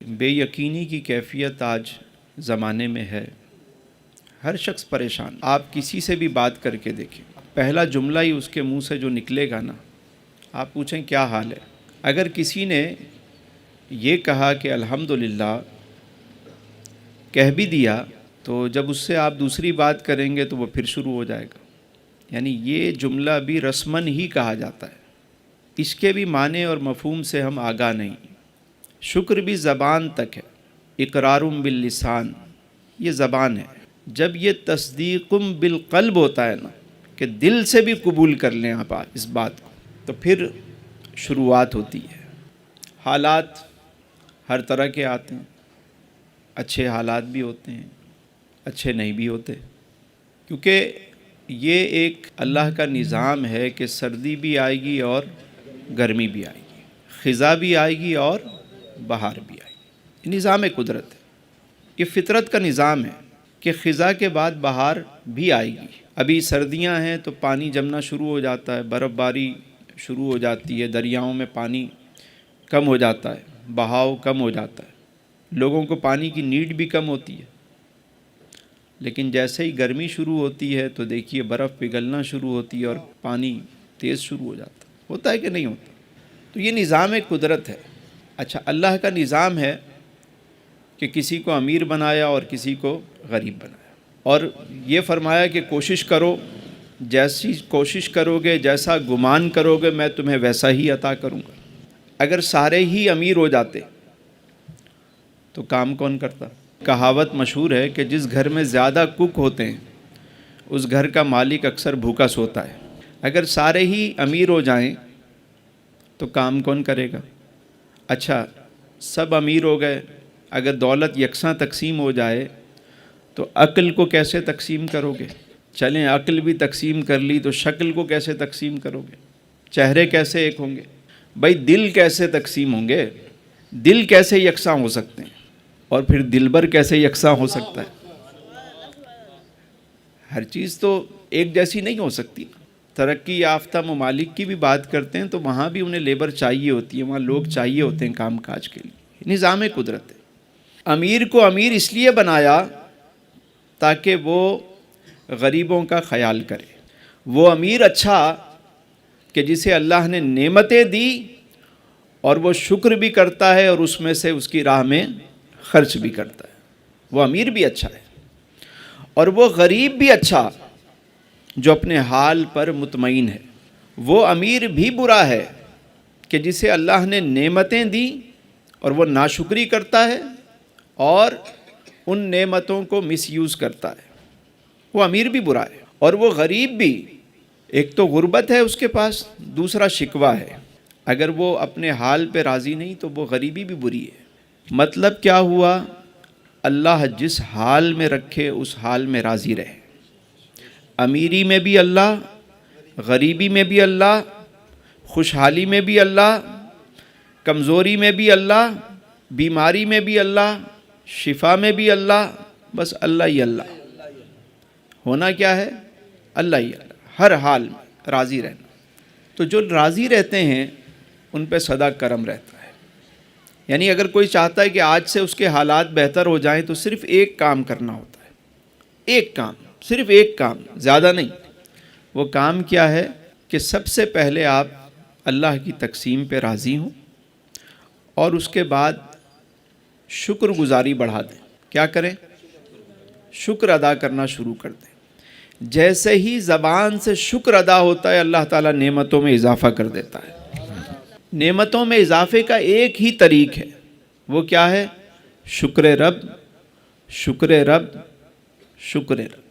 بے یقینی کی کیفیت آج زمانے میں ہے، ہر شخص پریشان۔ آپ کسی سے بھی بات کر کے دیکھیں، پہلا جملہ ہی اس کے منہ سے جو نکلے گا نا، آپ پوچھیں کیا حال ہے۔ اگر کسی نے یہ کہا کہ الحمدللہ کہہ بھی دیا، تو جب اس سے آپ دوسری بات کریں گے تو وہ پھر شروع ہو جائے گا۔ یعنی یہ جملہ بھی رسماً ہی کہا جاتا ہے، اس کے بھی معنی اور مفہوم سے ہم آگاہ نہیں۔ شکر بھی زبان تک ہے، اقرار باللسان یہ زبان ہے۔ جب یہ تصدیق بالقلب ہوتا ہے نا، کہ دل سے بھی قبول کر لیں آپ اس بات کو، تو پھر شروعات ہوتی ہے۔ حالات ہر طرح کے آتے ہیں، اچھے حالات بھی ہوتے ہیں، اچھے نہیں بھی ہوتے، کیونکہ یہ ایک اللہ کا نظام ہے کہ سردی بھی آئے گی اور گرمی بھی آئے گی، خزاں بھی آئے گی اور بہار بھی آئے گی۔ یہ نظام قدرت ہے، یہ فطرت کا نظام ہے کہ خزاں کے بعد بہار بھی آئے گی۔ ابھی سردیاں ہیں تو پانی جمنا شروع ہو جاتا ہے، برف باری شروع ہو جاتی ہے، دریاؤں میں پانی کم ہو جاتا ہے، بہاؤ کم ہو جاتا ہے، لوگوں کو پانی کی نیڈ بھی کم ہوتی ہے۔ لیکن جیسے ہی گرمی شروع ہوتی ہے تو دیکھیے برف پگھلنا شروع ہوتی ہے اور پانی تیز شروع ہو جاتا ہے۔ ہوتا ہے کہ نہیں ہوتا؟ تو یہ نظام قدرت ہے۔ اچھا، اللہ کا نظام ہے کہ کسی کو امیر بنایا اور کسی کو غریب بنایا، اور یہ فرمایا کہ کوشش کرو، جیسی کوشش کرو گے، جیسا گمان کرو گے، میں تمہیں ویسا ہی عطا کروں گا۔ اگر سارے ہی امیر ہو جاتے تو کام کون کرتا؟ کہاوت مشہور ہے کہ جس گھر میں زیادہ کک ہوتے ہیں اس گھر کا مالک اکثر بھوکا سوتا ہے۔ اگر سارے ہی امیر ہو جائیں تو کام کون کرے گا؟ اچھا، سب امیر ہو گئے، اگر دولت یکساں تقسیم ہو جائے تو عقل کو کیسے تقسیم کرو گے؟ چلیں عقل بھی تقسیم کر لی تو شکل کو کیسے تقسیم کرو گے؟ چہرے کیسے ایک ہوں گے؟ بھائی دل کیسے تقسیم ہوں گے؟ دل کیسے یکساں ہو سکتے ہیں؟ اور پھر دلبر کیسے یکساں ہو سکتا ہے؟ ہر چیز تو ایک جیسی نہیں ہو سکتی۔ ترقی یافتہ ممالک کی بھی بات کرتے ہیں تو وہاں بھی انہیں لیبر چاہیے ہوتی ہے، وہاں لوگ چاہیے ہوتے ہیں کام کاج کے لیے۔ نظام قدرت ہے۔ امیر کو امیر اس لیے بنایا تاکہ وہ غریبوں کا خیال کرے۔ وہ امیر اچھا کہ جسے اللہ نے نعمتیں دی اور وہ شکر بھی کرتا ہے اور اس میں سے اس کی راہ میں خرچ بھی کرتا ہے، وہ امیر بھی اچھا ہے۔ اور وہ غریب بھی اچھا جو اپنے حال پر مطمئن ہے۔ وہ امیر بھی برا ہے کہ جسے اللہ نے نعمتیں دی اور وہ ناشکری کرتا ہے اور ان نعمتوں کو مس یوز کرتا ہے، وہ امیر بھی برا ہے۔ اور وہ غریب بھی، ایک تو غربت ہے اس کے پاس، دوسرا شکوہ ہے۔ اگر وہ اپنے حال پہ راضی نہیں تو وہ غریبی بھی بری ہے۔ مطلب کیا ہوا؟ اللہ جس حال میں رکھے اس حال میں راضی رہے۔ امیری میں بھی اللہ، غریبی میں بھی اللہ، خوشحالی میں بھی اللہ، کمزوری میں بھی اللہ، بیماری میں بھی اللہ، شفا میں بھی اللہ، بس اللہ ہی اللہ۔ ہونا کیا ہے؟ اللہ ہی اللہ، ہر حال میں راضی رہنا۔ تو جو راضی رہتے ہیں ان پہ سدا کرم رہتا ہے۔ یعنی اگر کوئی چاہتا ہے کہ آج سے اس کے حالات بہتر ہو جائیں تو صرف ایک کام کرنا ہوتا ہے، ایک کام، صرف ایک کام، زیادہ نہیں۔ وہ کام کیا ہے کہ سب سے پہلے آپ اللہ کی تقسیم پہ راضی ہوں اور اس کے بعد شکر گزاری بڑھا دیں۔ کیا کریں؟ شکر ادا کرنا شروع کر دیں۔ جیسے ہی زبان سے شکر ادا ہوتا ہے اللہ تعالیٰ نعمتوں میں اضافہ کر دیتا ہے۔ نعمتوں میں اضافے کا ایک ہی طریق ہے، وہ کیا ہے؟ شکر رب، شکر رب، شکر رب۔